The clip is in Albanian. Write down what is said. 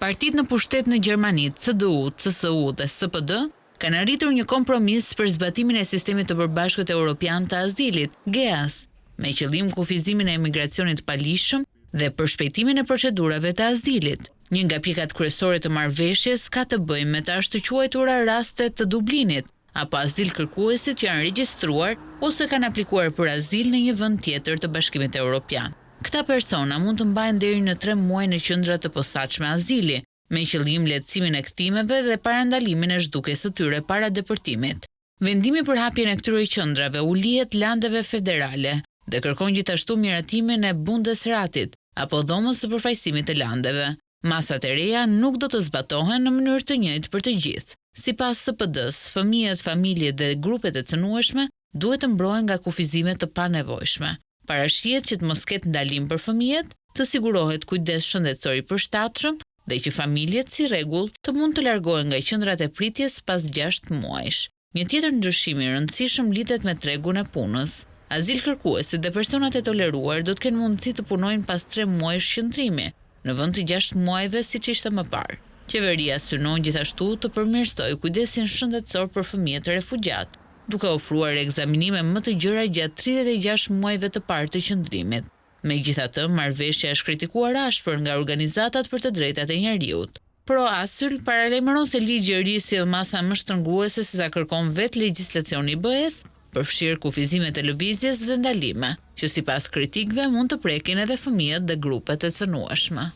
Partitë në pushtet në Gjermani, CDU, CSU dhe SPD kanë arritur një kompromis për zbatimin e sistemit të përbashkët evropian të azilit, GEAS, me qëllim kufizimin e emigracionit palishëm dhe përshpejtimin e procedurave të azilit. Një nga pikat kryesore të marrëveshjes ka të bëjë me të ashtuquajtura raste të Dublinit, apo azil kërkuesit që janë regjistruar ose kanë aplikuar për azil në një vend tjetër të Bashkimit Evropian. Këta persona mund të mbajnë deri në 3 muaj në qendra të posaçme azili, me qëllim lehtësimin e kthimeve dhe parandalimin e zhdukjes së tyre para deportimit. Vendimi për hapjen e këtyre qendrave u lihet landeve federale dhe kërkon gjithashtu miratimin e Bundesratit apo dhomës së përfaqësimit të landeve. Masat e reja nuk do të zbatohen në mënyrë të njëjtë për të gjithë. Sipas SPD-s, fëmijët, familjet dhe grupet e cënueshme duhet të mbrohen nga kufizimet të panevojshme. Parashihet që të mos ketë ndalim për fëmijët, të sigurohet kujdes shëndetësor i përshtatshëm dhe që familjet si rregull të mund të largohen nga qendrat e pritjes pas 6 muajsh. Një tjetër ndryshim i rëndësishëm lidhet me tregun e punës. Azil kërkuesit dhe personat e toleruar do të kenë mundësi të punojnë pas 3 muajsh qëndrimi, në vend të 6 muajve siç ishte më parë. Qeveria synon gjithashtu të përmirësojë kujdesin shëndetësor për fëmijët e refugjat, duke ofruar ekzaminime më të gjëra gjatë 36 muajve të parë të qëndrimit. Megjithatë, marrëveshja është kritikuar ashpër nga organizatat për të drejtat e njerëzit. Pro-Asyl paralajmëron se ligji i ri sjell masa më shtrënguese se sa kërkon vetë legjislacioni i BE-s, përfshirë kufizime televizjes dhe ndalime, që sipas kritikëve mund të prekin edhe fëmijët dhe grupet e cënueshme.